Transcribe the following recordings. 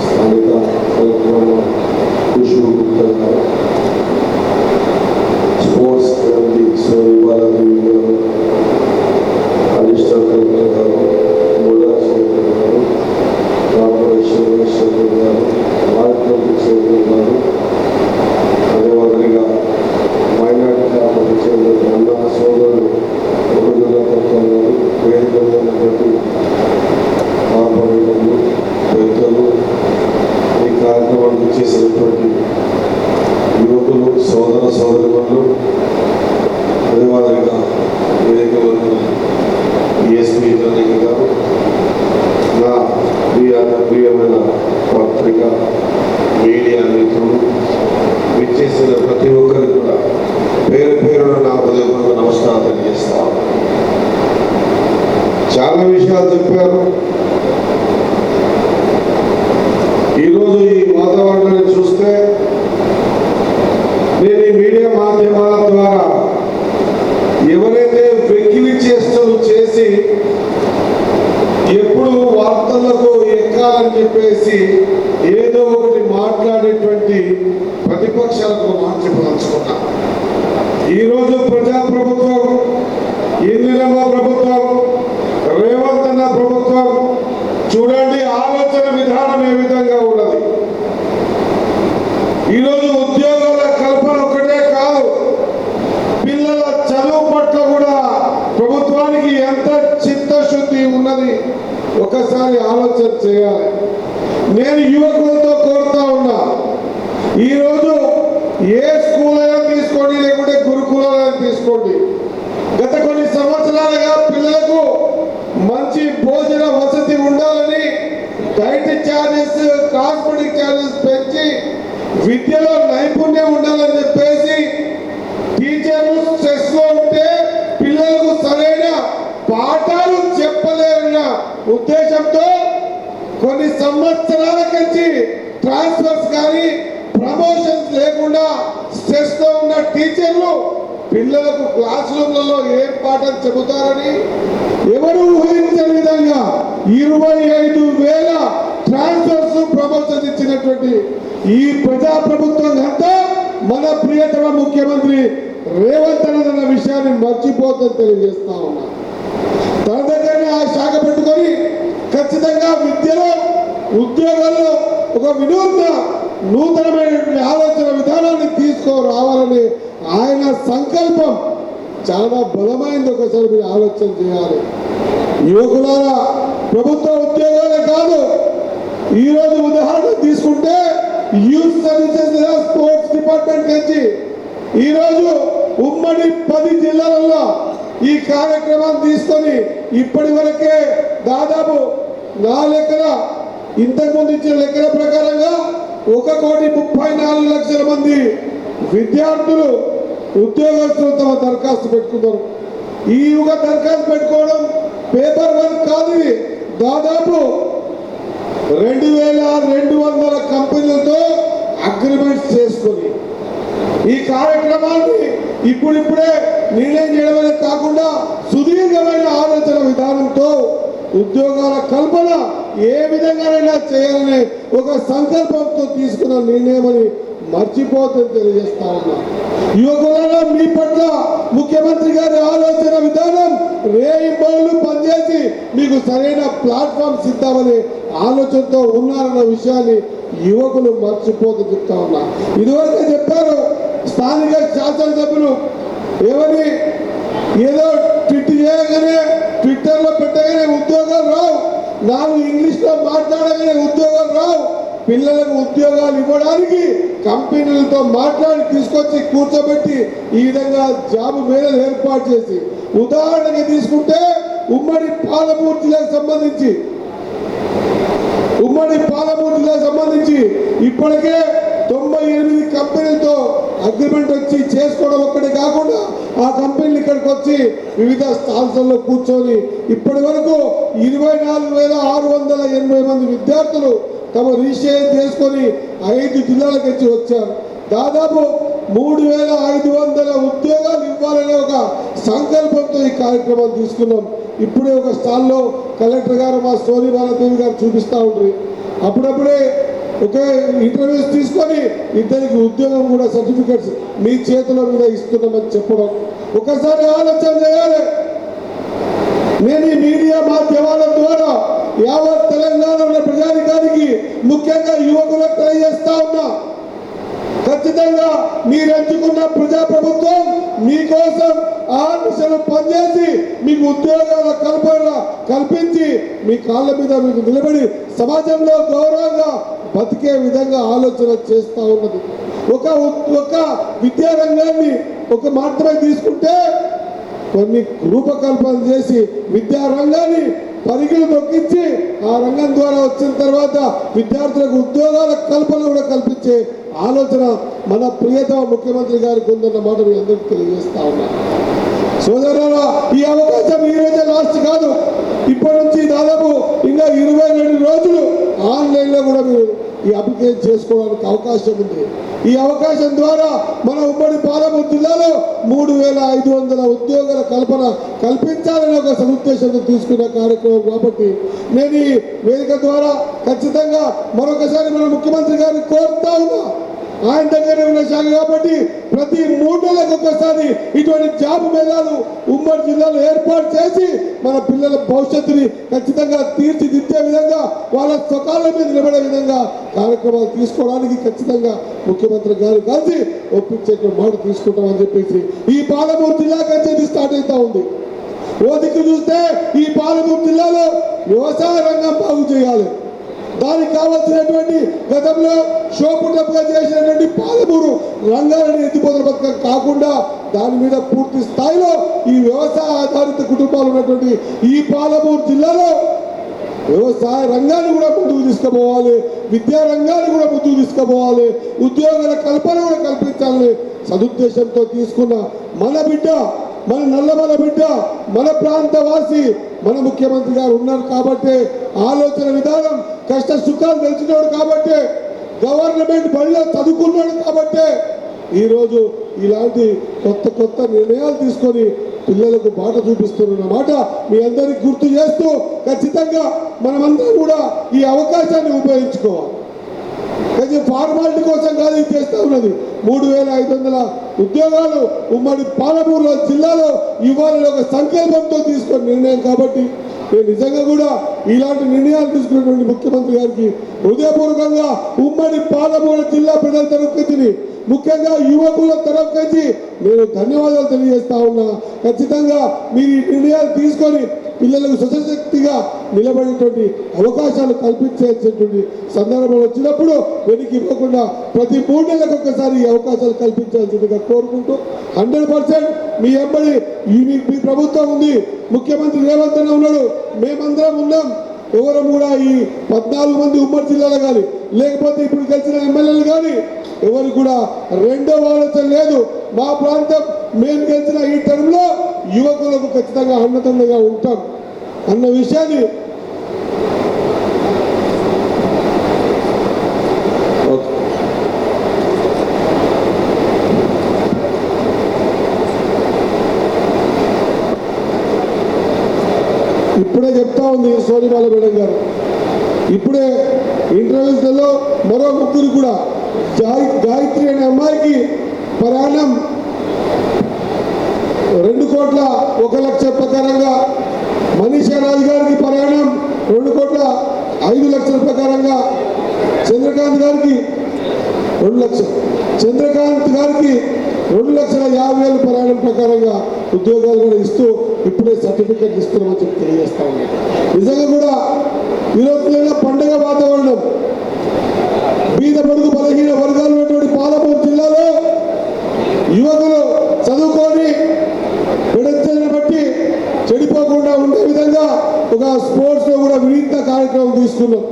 స్థానిక కార్యక్రమ కుషు గుప్తా గారు, స్పోర్ట్స్ సోని బాలాదేవి గారు, అడిషనల్ కలెక్టర్ గారు, మోడా చౌదరి గారు, కార్పొరేషన్ చౌదరి గారు, వార్డ్ చౌదరి గారు, అదేవిధంగా మైనార్టీ కార్పొరేషన్ చైర్మన్ అన్న సోదరులు గారు, వేదిక ఉన్నటువంటి కార్పొరేటర్లు, పెద్దలు, ఈ కార్యక్రమానికి చేసినటువంటి యువకులు, సోదర సోదరులు, అదేవిధంగా వేదిక ఈఎస్పీ జనకి గారు, నా ప్రియమైన పత్రిక మీడియా మిత్రులు, విచ్చేసిన ప్రతి ఒక్కరికి కూడా పేరు పేరున నా హృదయపూర్వక నమస్కారం తెలియజేస్తాను. చాలా విషయాలు చెప్పారు. ఈరోజు ఈ వాతావరణాన్ని చూస్తే నేను ఈ మీడియా మాధ్యమాల ద్వారా ఎవరైతే వెకిలి చేష్టలు చేసి ఎప్పుడు వార్తలకు ఎక్కాలని చెప్పేసి ఏదో ఒకటి మాట్లాడేటువంటి ప్రతిపక్షాలకు మార్చిపోదలుచుకున్నా. ఈరోజు ప్రజాప్రభుత్వం, ఇందిరమ్మ ప్రభుత్వం, రేవంత్ అన్న ప్రభుత్వం చూడండి ఆలోచన విధానం ఏ విధంగా ఉన్నది. ఈరోజు ఉద్యోగాల కల్పన ఒకటే కాదు, పిల్లల చదువు పట్ల కూడా ప్రభుత్వానికి ఎంత చిత్తశుద్ధి ఉన్నది ఒకసారి ఆలోచన చేయాలి. నేను యువకులతో కోరుతా ఉన్నా, ఈరోజు ఏ స్కూల్ అయినా తీసుకోండి, లేకుంటే గురుకులాలైనా తీసుకోండి, గత కొన్ని సంవత్సరాలుగా పిల్లలకు మంచి భోజన వసతి ఉండాలని డైట్ ఛార్జెస్, కాస్మెటిక్ ఛార్జెస్ పెంచి విద్యలో నైపుణ్యం ఉండాలని చెప్పేసి టీచర్లు స్ట్రెస్ లో ఉంటే పిల్లలకు సరైన పాఠాలు చెప్పలేరన్న ఉద్దేశంతో కొన్ని సంవత్సరాల నుంచి ట్రాన్స్ఫర్స్ కానీ ప్రమోషన్స్ లేకుండా స్ట్రెస్ లో ఉన్న టీచర్లు పిల్లలకు క్లాస్ రూమ్లలో ఏం పాఠం చెబుతారని ఎవరు ఊహించని విధంగా 25,000 ట్రాన్స్ఫర్స్ ప్రమోషన్స్ ఇచ్చినటువంటి ఈ ప్రజాప్రభుత్వం అంతా మన ప్రియతమ ముఖ్యమంత్రి రేవంత్ అన్న విషయాన్ని మర్చిపోతుందని తెలియజేస్తా ఉన్నా. తన దగ్గరనే ఆ శాఖ పెట్టుకొని ఖచ్చితంగా విద్యలో, ఉద్యోగాల్లో ఒక నూతనమైనటువంటి ఆలోచన విధానాన్ని తీసుకురావాలని ఆయన సంకల్పం చాలా బలమైంది. ఒకసారి మీరు ఆలోచన చేయాలి. యువకులారా, ప్రభుత్వ ఉద్యోగాలే కాదు, ఈరోజు ఉదాహరణ తీసుకుంటే యూత్ సర్వీసెస్ స్పోర్ట్స్ డిపార్ట్మెంట్ నుంచి ఈరోజు ఉమ్మడి 10 జిల్లాలలో ఈ కార్యక్రమాన్ని తీసుకొని ఇప్పటి వరకే దాదాపు నా లెక్కల, ఇంతకుముందు ఇచ్చిన లెక్కల ప్రకారంగా 1,34,00,000 మంది విద్యార్థులు, ఉద్యోగస్తులు తమ దరఖాస్తు పెట్టుకున్నారు. ఈ దరఖాస్తు పెట్టుకోవడం పేపర్ వర్క్ కాదు, ఇది దాదాపు 2,200 కంపెనీలతో అగ్రిమెంట్స్ చేసుకొని ఈ కార్యక్రమాన్ని ఇప్పుడిప్పుడే నిర్ణయం చేయడమే కాకుండా సుదీర్ఘమైన ఆలోచన విధానంతో ఉద్యోగాల కల్పన ఏ విధంగానైనా చేయాలనే ఒక సంకల్పంతో తీసుకున్న నిర్ణయం అని మర్చిపోతుందని తెలియజేస్తా ఉన్నా. యువకులలో మీ పట్ల ముఖ్యమంత్రి గారి ఆలోచన విధానం రేయింబౌళ్ళు పనిచేసి మీకు సరైన ప్లాట్ఫామ్ ఇద్దామనే ఆలోచనతో ఉన్నారన్న విషయాన్ని యువకులు మర్చిపోతూ చెప్తా ఉన్నా. ఇదివరకే చెప్పారు, స్థానిక శాసనసభ్యులు ఎవరి ఏదో ట్వీట్ చేయగానే, ట్విట్టర్లో పెట్టగానే ఉద్యోగాలు రావు, 4 ఇంగ్లీష్లో మాట్లాడగానే ఉద్యోగాలు రావు. పిల్లలకు ఉద్యోగాలు ఇవ్వడానికి కంపెనీలతో మాట్లాడి తీసుకొచ్చి కూర్చోబెట్టి ఈ విధంగా జాబ్ మేళలు ఏర్పాటు చేసి, ఉదాహరణకి తీసుకుంటే ఉమ్మడి పాలమూరు జిల్లాకు సంబంధించి ఇప్పటికే 98 కంపెనీలతో అగ్రిమెంట్ వచ్చి చేసుకోవడం ఒక్కటే కాకుండా ఆ కంపెనీలు ఇక్కడికి వచ్చి వివిధ స్థానాల్లో కూర్చొని ఇప్పటి వరకు 24,680 మంది విద్యార్థులు తమ రిజిస్ట్రేషన్ చేసుకొని 5 జిల్లాలకు వచ్చి వచ్చారు. దాదాపు 3,500 ఉద్యోగాలు ఇవ్వాలనే ఒక సంకల్పంతో ఈ కార్యక్రమం తీసుకున్నాం. ఇప్పుడే ఒక స్టాల్లో కలెక్టర్ గారు మా సోని బాలదేవి గారు చూపిస్తూ ఉంటారు. అప్పుడప్పుడే ఒక ఇంటర్వ్యూస్ తీసుకొని ఇద్దరికి ఉద్యోగం కూడా సర్టిఫికెట్స్ మీ చేతుల మీద ఇస్తున్నామని చెప్పడం ఒకసారి ఆలోచన చేయాలి. నేను ఈ మీడియా మాధ్యమాల ద్వారా యావత్ తెలంగాణ ఉన్న ప్రజానికానికి ముఖ్యంగా యువకులకు తెలియజేస్తా ఉన్నా, ఖచ్చితంగా మీరు ఎంచుకున్న ప్రజాప్రభుత్వం మీకోసం ఆర్మిషన్లు పనిచేసి మీకు ఉద్యోగాల కల్పించి మీ కాళ్ళ మీద మీకు నిలబడి సమాజంలో గౌరవంగా బతికే విధంగా ఆలోచన చేస్తూ ఉన్నది. ఒక విద్యారంగాన్ని ఒక మాత్రమే తీసుకుంటే కొన్ని రూపకల్పన చేసి విద్యారంగాన్ని పరిగిలు నొక్కించి ఆ రంగం ద్వారా వచ్చిన తర్వాత విద్యార్థులకు ఉద్యోగాల కల్పన కూడా కల్పించే ఆలోచన మన ప్రియతమ ముఖ్యమంత్రి గారికి ఉందన్న మాట మీ అందరికీ తెలియజేస్తా ఉన్నా. సోదరులారా, ఈ అవకాశం ఈ రోజే లాస్ట్ కాదు. ఇప్పటి నుంచి దాదాపు ఇంకా 22 రోజులు ఆన్లైన్లో కూడా మీరు ఈ అప్లికేషన్ చేసుకోవడానికి అవకాశం ఉంది. ఈ అవకాశం ద్వారా మన ఉమ్మడి పాలమూరు జిల్లాలో 3500 ఉద్యోగాల కల్పించాలని ఒక సదుద్దేశంతో తీసుకున్న కార్యక్రమం కాబట్టి నేను ఈ వేదిక ద్వారా ఖచ్చితంగా మరొకసారి మన ముఖ్యమంత్రి గారిని కోరుతా ఉన్నా. ఆయన దగ్గర ఉన్న శాఖ కాబట్టి ప్రతి 3 నెలలకు ఒకసారి ఇటువంటి జాబ్ మేళాలు ఉమ్మడి జిల్లాలో ఏర్పాటు చేసి మన పిల్లల భవిష్యత్తుని ఖచ్చితంగా తీర్చిదిద్దే విధంగా వాళ్ళ స్వకాల మీద నిలబడే విధంగా కార్యక్రమాలు తీసుకోవడానికి ఖచ్చితంగా ముఖ్యమంత్రి గారు కలిసి ఒప్పించే మాట తీసుకుంటామని చెప్పేసి ఈ పాలమూరు జిల్లా కంటే స్టార్ట్ అవుతా ఉంది. ఓ దిక్కు చూస్తే ఈ పాలమూరు జిల్లాలో వ్యవసాయ రంగం బాగు చేయాలి. దానికి కావాల్సినటువంటి గతంలో షోపుటప్పుగా చేసినటువంటి పాలమూరు రంగాలను ఎత్తిపోతల పథకం కాకుండా దాని మీద పూర్తి స్థాయిలో ఈ వ్యవసాయ ఆధారిత కుటుంబాలు ఉన్నటువంటి ఈ పాలమూరు జిల్లాలో వ్యవసాయ రంగాన్ని కూడా ముందుకు తీసుకుపోవాలి, విద్యా రంగాన్ని కూడా ముందుకు తీసుకుపోవాలి, ఉద్యోగాల కల్పన కూడా కల్పించాలని సదుద్దేశంతో తీసుకున్న మన బిడ్డ, మన నల్లమల బిడ్డ, మన ప్రాంతవాసి మన ముఖ్యమంత్రి గారు ఉన్నారు కాబట్టి ఆలోచన విధానం కష్ట సుఖాలు తెలిసినవాడు కాబట్టి గవర్నమెంట్ బడిలో చదువుకున్నాడు కాబట్టి ఈరోజు ఇలాంటి కొత్త నిర్ణయాలు తీసుకొని పిల్లలకు బాట చూపిస్తున్నమాట మీ అందరికి గుర్తు చేస్తూ ఖచ్చితంగా మనమందరం కూడా ఈ అవకాశాన్ని ఉపయోగించుకోవాలి. కానీ ఫార్మాలిటీ కోసం కాదు ఇది చేస్తూ ఉన్నది. 3500 ఉద్యోగాలు ఉమ్మడి పాలమూరు జిల్లాలో ఇవ్వాలని ఒక సంకల్పంతో తీసుకున్న నిర్ణయం కాబట్టి నేను నిజంగా కూడా ఇలాంటి నిర్ణయాలు తీసుకున్నటువంటి ముఖ్యమంత్రి గారికి హృదయపూర్వకంగా ఉమ్మడి పాలమూరు జిల్లా ప్రజల తరఫుని ముఖ్యంగా యువకుల తరఫుకి నేను ధన్యవాదాలు తెలియజేస్తా ఉన్నా. ఖచ్చితంగా మీరు ఈ నిర్ణయాలు తీసుకొని పిల్లలకు సశక్తిగా నిలబడేటువంటి అవకాశాలు కల్పించేటువంటి సందర్భం వచ్చినప్పుడు వెనక్కి ఇవ్వకుండా ప్రతి 3 నెలలకు ఒకసారి ఈ అవకాశాలు కల్పించాల్సిందిగా కోరుకుంటూ 100% మీ ఎంబడి మీ ప్రభుత్వం ఉంది, ముఖ్యమంత్రి రేవంత్ అన్న ఉన్నాడు, మేమందరం ఉన్నాం. ఎవరు కూడా ఈ 14 మంది ఉమ్మడి జిల్లాలో కానీ లేకపోతే ఇప్పుడు గెలిచిన ఎమ్మెల్యేలు కానీ ఎవరు కూడా రెండో ఆలోచన లేదు. మా ప్రాంతం మేము గెలిచిన ఈ టర్మ్లో యువకులకు ఖచ్చితంగా అన్నదండగా ఉంటాం అన్న విషయాన్ని ఇప్పుడే చెప్తా ఉంది సోనిబాల మేడం గారు. ఇప్పుడే ఇంటర్వ్యూస్లలో మరో 3 కూడా గాయత్రి అనే అమ్మాయికి ప్రయాణం 2,01,00,000 ప్రకారంగా, మనీషా రాజు గారికి ప్రయాణం 2,05,00,000 ప్రకారంగా, చంద్రకాంత్ గారికి 2 లక్షలు, చంద్రకాంత్ గారికి 2,50,000 ప్రయాణం ప్రకారంగా ఉద్యోగాలు కూడా ఇస్తూ ఇప్పుడే సర్టిఫికెట్ ఇస్తున్నామని చెప్పి తెలియజేస్తా ఉన్నాం. నిజంగా కూడా ఈరోజు పండుగ వాతావరణం. బీద పొడుగు బలహీన వర్గాలు ఉన్నటువంటి పాలమూరు జిల్లాలో యువకులు చదువుకొని విడతలను బట్టి చెడిపోకుండా ఉండే విధంగా ఒక స్పోర్ట్స్ లో కూడా వినూత్న కార్యక్రమం తీసుకున్నాం.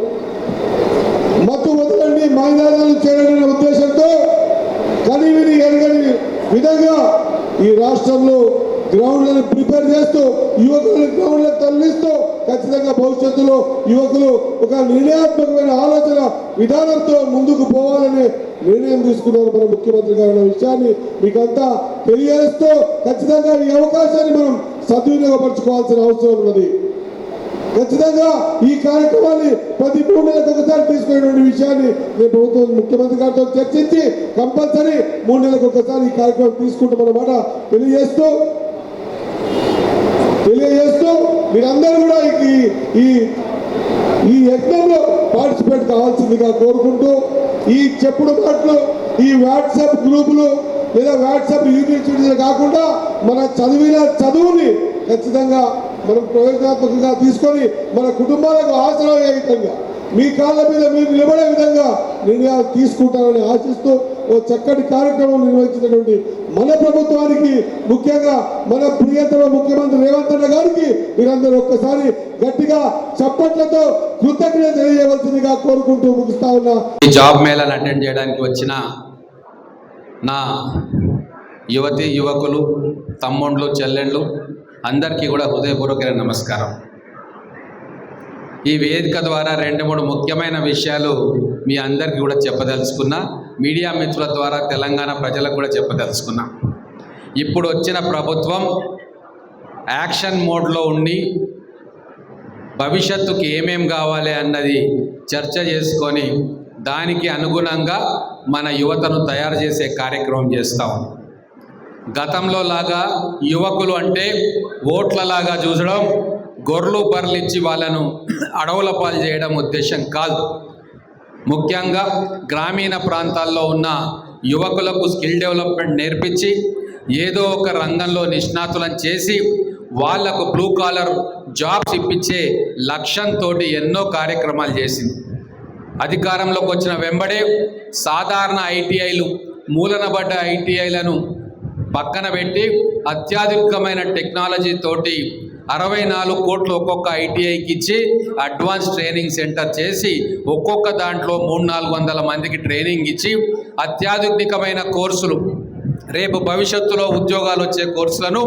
మత్తు వదలండి, మైదానాలు చేయాలనే ఉద్దేశంతో కనివిని ఎరగని విధంగా ఈ రాష్ట్రంలో గ్రౌండ్లను ప్రిపేర్ చేస్తూ యువకులను గ్రౌండ్లకు తరలిస్తూ ఖచ్చితంగా భవిష్యత్తులో యువకులు ఒక నిర్ణయాత్మకమైన ఆలోచన విధానంతో ముందుకు పోవాలనే నిర్ణయం తీసుకున్నారు మన ముఖ్యమంత్రి గారు అనే విషయాన్ని మీకంతా తెలియజేస్తూ ఖచ్చితంగా ఈ అవకాశాన్ని మనం సద్వినియోగపరచుకోవాల్సిన అవసరం ఉన్నది. ఖచ్చితంగా ఈ కార్యక్రమాన్ని ప్రతి 3 నెలలకు ఒకసారి తీసుకునేటువంటి విషయాన్ని నేను ప్రభుత్వం ముఖ్యమంత్రి గారితో చర్చించి కంపల్సరీ 3 నెలలకు ఒకసారి ఈ కార్యక్రమం తీసుకుంటామన్నమాట తెలియజేస్తూ మీరందరూ కూడా ఈ యజ్ఞంలో పార్టిసిపేట్ కావాల్సిందిగా కోరుకుంటూ ఈ చెప్పుడు మాటలు ఈ వాట్సాప్ గ్రూపులు లేదా వాట్సాప్ యూనివర్సిటీలు కాకుండా మన చదువుని ఖచ్చితంగా మనం ప్రయోజనాత్మకంగా తీసుకొని మన కుటుంబాలకు ఆసరా అయ్యే విధంగా మీ కాళ్ళ మీద మీరు నిలబడే విధంగా నిర్ణయాలు తీసుకుంటారని ఆశిస్తూ ఓ చక్కటి కార్యక్రమం నిర్వహించినటువంటి మన ప్రభుత్వానికి ముఖ్యంగా మన ప్రియతమ ముఖ్యమంత్రి రేవంత్ రెడ్డి గారికి మీరందరూ ఒక్కసారి గట్టిగా చప్పట్లతో కృతజ్ఞత తెలియజేయవలసిందిగా కోరుకుంటూ ముగిస్తా ఉన్నా. ఈ జాబ్ మేళాను అటెండ్ చేయడానికి వచ్చిన నా యువతి యువకులు తమ్ముళ్ళు చెల్లెళ్ళు అందరికీ కూడా హృదయపూర్వకమైన నమస్కారం. ఈ వేదిక ద్వారా 2-3 ముఖ్యమైన విషయాలు మీ అందరికీ కూడా చెప్పదలుచుకున్నా. మీడియా మిత్రుల ద్వారా తెలంగాణ ప్రజలకు కూడా చెప్పదలుచుకున్నా. ఇప్పుడు వచ్చిన ప్రభుత్వం యాక్షన్ మోడ్లో ఉండి భవిష్యత్తుకి ఏమేం కావాలి అన్నది చర్చ చేసుకొని దానికి అనుగుణంగా మన యువతను తయారు చేసే కార్యక్రమం చేస్తాం. గతంలో లాగా యువకులు అంటే ఓట్లలాగా చూసడం, గొర్రెలు బర్రెలు ఇచ్చి వాళ్ళను అడవుల పాలు చేయడం ఉద్దేశం కాదు. ముఖ్యంగా గ్రామీణ ప్రాంతాల్లో ఉన్న యువకులకు స్కిల్ డెవలప్మెంట్ నేర్పించి ఏదో ఒక రంగంలో నిష్ణాతులను చేసి వాళ్లకు బ్లూ కాలర్ జాబ్స్ ఇప్పించే లక్ష్యంతో ఎన్నో కార్యక్రమాలు చేసింది. అధికారంలోకి వచ్చిన వెంబడే సాధారణ ఐటీఐలు, మూలనబడ్డ ఐటీఐలను పక్కన పెట్టి అత్యాధునికమైన టెక్నాలజీ తోటి 64 కోట్లు ఒక్కొక్క ఐటీఐకి ఇచ్చి అడ్వాన్స్ ట్రైనింగ్ సెంటర్ చేసి ఒక్కొక్క దాంట్లో 300-400 మందికి ట్రైనింగ్ ఇచ్చి అత్యాధునికమైన కోర్సులు, రేపు భవిష్యత్తులో ఉద్యోగాలు వచ్చే కోర్సులను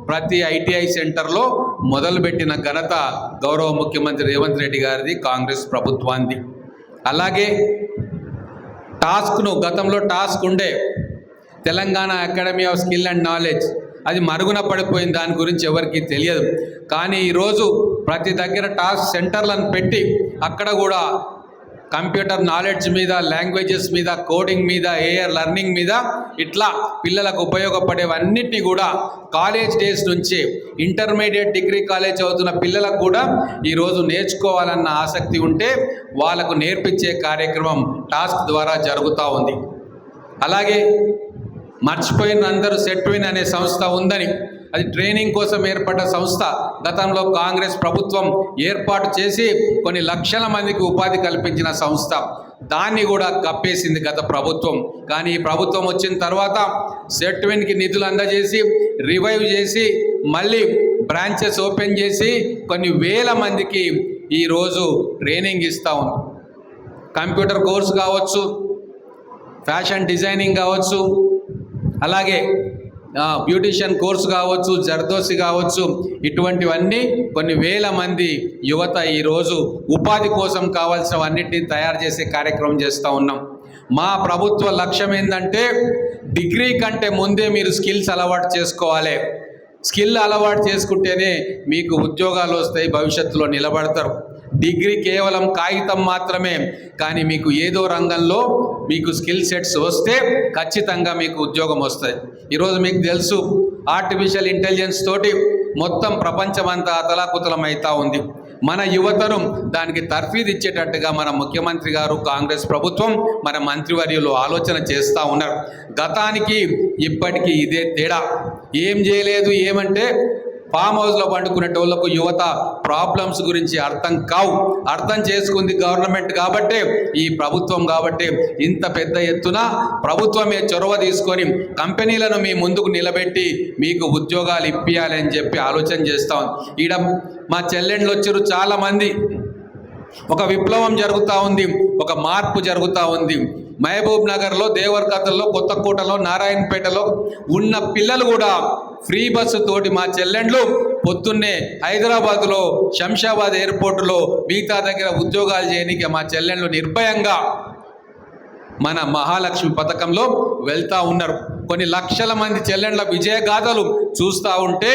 ప్రతి ఐటీఐ సెంటర్లో మొదలుపెట్టిన ఘనత గౌరవ ముఖ్యమంత్రి రేవంత్ రెడ్డి గారిది, కాంగ్రెస్ ప్రభుత్వానికి. అలాగే గతంలో టాస్క్ ఉండే Telangana academy of skill and knowledge, అది మరుగున పడిపోయింది, దాని గురించి ఎవరికి తెలియదు. కానీ ఈరోజు ప్రతి దగ్గర టాస్క్ సెంటర్లను పెట్టి అక్కడ కూడా కంప్యూటర్ నాలెడ్జ్ మీద, లాంగ్వేజెస్ మీద, కోడింగ్ మీద, ఏఐ లెర్నింగ్ మీద ఇట్లా పిల్లలకు ఉపయోగపడేవన్నిటినీ కూడా కాలేజ్ డేస్ నుంచి ఇంటర్మీడియట్ డిగ్రీ కాలేజ్ చదువుతున్న పిల్లలకు కూడా ఈరోజు నేర్చుకోవాలన్న ఆసక్తి ఉంటే వాళ్ళకు నేర్పించే కార్యక్రమం టాస్క్ ద్వారా జరుగుతూ ఉంది. అలాగే మర్చిపోయిన అందరూ సెట్విన్ అనే సంస్థ ఉందని, అది ట్రైనింగ్ కోసం ఏర్పడ్డ సంస్థ. గతంలో కాంగ్రెస్ ప్రభుత్వం ఏర్పాటు చేసి కొన్ని లక్షల మందికి ఉపాధి కల్పించిన సంస్థ. దాన్ని కూడా కప్పేసింది గత ప్రభుత్వం. కానీ ఈ ప్రభుత్వం వచ్చిన తర్వాత సెట్విన్కి నిధులు అందజేసి రివైవ్ చేసి మళ్ళీ బ్రాంచెస్ ఓపెన్ చేసి కొన్ని వేల మందికి ఈరోజు ట్రైనింగ్ ఇస్తూ ఉంది. కంప్యూటర్ కోర్సు కావచ్చు, ఫ్యాషన్ డిజైనింగ్ కావచ్చు, అలాగే బ్యూటిషియన్ కోర్సు కావచ్చు, జర్దోసి కావచ్చు, ఇటువంటివన్నీ కొన్ని వేల మంది యువత ఈరోజు ఉపాధి కోసం కావాల్సినవన్నిటిని తయారు చేసే కార్యక్రమం చేస్తూ ఉన్నాం. మా ప్రభుత్వ లక్ష్యం ఏంటంటే డిగ్రీ కంటే ముందే మీరు స్కిల్స్ అలవాటు చేసుకోవాలి. స్కిల్ అలవాటు చేసుకుంటేనే మీకు ఉద్యోగాలు వస్తాయి, భవిష్యత్తులో నిలబడతారు. డిగ్రీ కేవలం కాగితం మాత్రమే. కానీ మీకు ఏదో రంగంలో మీకు స్కిల్ సెట్స్ వస్తే ఖచ్చితంగా మీకు ఉద్యోగం వస్తుంది. ఈరోజు మీకు తెలుసు, ఆర్టిఫిషియల్ ఇంటెలిజెన్స్ తోటి మొత్తం ప్రపంచమంతా అతలాకుతలం అవుతూ ఉంది. మన యువతను దానికి తర్ఫీదు ఇచ్చేటట్టుగా మన ముఖ్యమంత్రి గారు, కాంగ్రెస్ ప్రభుత్వం, మన మంత్రివర్యులు ఆలోచన చేస్తూ ఉన్నారు. గతానికి ఇప్పటికీ ఇదే తేడా. ఏం చేయలేదు, ఏమంటే ఫామ్ హౌస్లో పండుకునేటోళ్లకు యువత ప్రాబ్లమ్స్ గురించి అర్థం కావు. అర్థం చేసుకుంది గవర్నమెంట్ కాబట్టే, ఈ ప్రభుత్వం కాబట్టే ఇంత పెద్ద ఎత్తున ప్రభుత్వమే చొరవ తీసుకొని కంపెనీలను మీ ముందుకు నిలబెట్టి మీకు ఉద్యోగాలు ఇప్పియాలి అని చెప్పి ఆలోచన చేస్తాం. ఈడ మా చెల్లెండ్లు వచ్చారు చాలామంది. ఒక విప్లవం జరుగుతూ ఉంది, ఒక మార్పు జరుగుతూ ఉంది. మహబూబ్ నగర్లో, దేవరకథల్లో, కొత్తకోటలో, నారాయణపేటలో ఉన్న పిల్లలు కూడా ఫ్రీ బస్సు తోటి మా చెల్లెండ్లు పొద్దున్నే హైదరాబాద్లో శంషాబాద్ ఎయిర్పోర్టులో మిగతా దగ్గర ఉద్యోగాలు చేయడానికి మా చెల్లెండ్లు నిర్భయంగా మన మహాలక్ష్మి పథకంలో వెళ్తూ ఉన్నారు. కొన్ని లక్షల మంది చెల్లెండ్ల విజయగాథలు చూస్తూ ఉంటే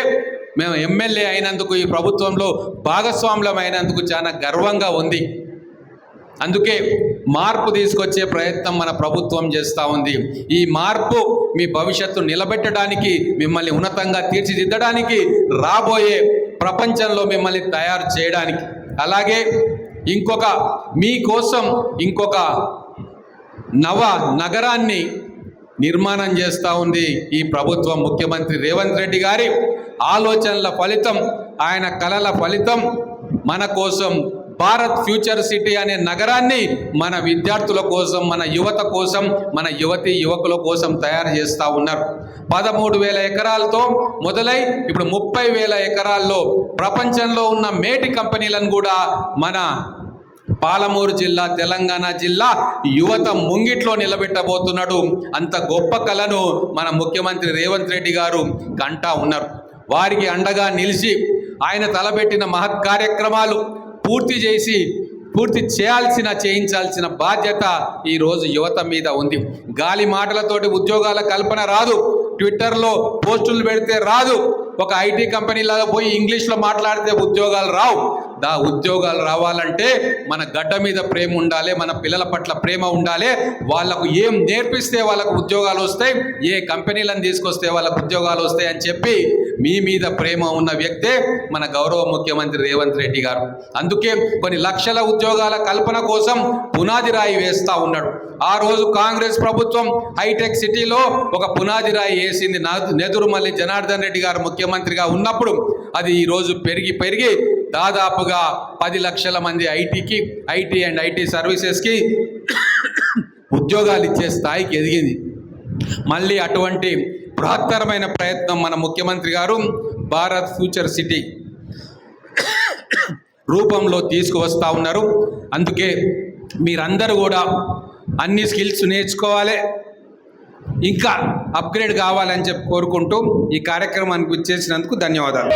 మేము ఎమ్మెల్యే అయినందుకు, ఈ ప్రభుత్వంలో భాగస్వాములం అయినందుకు చాలా గర్వంగా ఉంది. అందుకే మార్పు తీసుకొచ్చే ప్రయత్నం మన ప్రభుత్వం చేస్తూ ఉంది. ఈ మార్పు మీ భవిష్యత్తు నిలబెట్టడానికి, మిమ్మల్ని ఉన్నతంగా తీర్చిదిద్దడానికి, రాబోయే ప్రపంచంలో మిమ్మల్ని తయారు చేయడానికి, అలాగే మీకోసం ఇంకొక నవ నగరాన్ని నిర్మాణం చేస్తూ ఉంది ఈ ప్రభుత్వం. ముఖ్యమంత్రి రేవంత్ రెడ్డి గారి ఆలోచనల ఫలితం, ఆయన కలల ఫలితం మన కోసం భారత్ ఫ్యూచర్ సిటీ అనే నగరాన్ని మన విద్యార్థుల కోసం, మన యువత కోసం, మన యువతీ యువకుల కోసం తయారు చేస్తూ ఉన్నారు. 13,000 ఎకరాలతో మొదలై ఇప్పుడు 30,000 ఎకరాల్లో ప్రపంచంలో ఉన్న మేటి కంపెనీలను కూడా మన పాలమూరు జిల్లా, తెలంగాణ జిల్లా యువత ముంగిట్లో నిలబెట్టబోతున్నాడు. అంత గొప్ప కళను మన ముఖ్యమంత్రి రేవంత్ రెడ్డి గారు కంటా ఉన్నారు. వారికి అండగా నిలిచి ఆయన తలపెట్టిన మహత్ కార్యక్రమాలు పూర్తి చేయించాల్సిన బాధ్యత ఈరోజు యువత మీద ఉంది. గాలి మాటలతోటి ఉద్యోగాల కల్పన రాదు, ట్విట్టర్లో పోస్టులు పెడితే రాదు, ఒక ఐటీ కంపెనీలాగా పోయి ఇంగ్లీష్లో మాట్లాడితే ఉద్యోగాలు రావు. ఉద్యోగాలు రావాలంటే మన గడ్డ మీద ప్రేమ ఉండాలి, మన పిల్లల పట్ల ప్రేమ ఉండాలి. వాళ్ళకు ఏం నేర్పిస్తే వాళ్ళకు ఉద్యోగాలు వస్తాయి, ఏ కంపెనీలను తీసుకొస్తే వాళ్ళకు ఉద్యోగాలు వస్తాయి అని చెప్పి మీ మీద ప్రేమ ఉన్న వ్యక్తే మన గౌరవ ముఖ్యమంత్రి రేవంత్ రెడ్డి గారు. అందుకే కొన్ని లక్షల ఉద్యోగాల కల్పన కోసం పునాది రాయి వేస్తూ ఉన్నాడు. ఆ రోజు కాంగ్రెస్ ప్రభుత్వం హైటెక్ సిటీలో ఒక పునాది రాయి వేసింది. నెదురుమల్లి జనార్దన్ రెడ్డి గారు ముఖ్యమంత్రిగా ఉన్నప్పుడు అది ఈరోజు పెరిగి దాదాపుగా 10 లక్షల మంది ఐటీ అండ్ ఐటీ సర్వీసెస్కి ఉద్యోగాలు ఇచ్చే స్థాయికి ఎదిగింది. మళ్ళీ అటువంటి బృహత్తరమైన ప్రయత్నం మన ముఖ్యమంత్రి గారు భారత్ ఫ్యూచర్ సిటీ రూపంలో తీసుకువస్తూ ఉన్నారు. అందుకే మీరందరూ కూడా అన్ని స్కిల్స్ నేర్చుకోవాలి, ఇంకా అప్గ్రేడ్ కావాలని చెప్పి కోరుకుంటూ ఈ కార్యక్రమానికి వచ్చేసినందుకు ధన్యవాదాలు.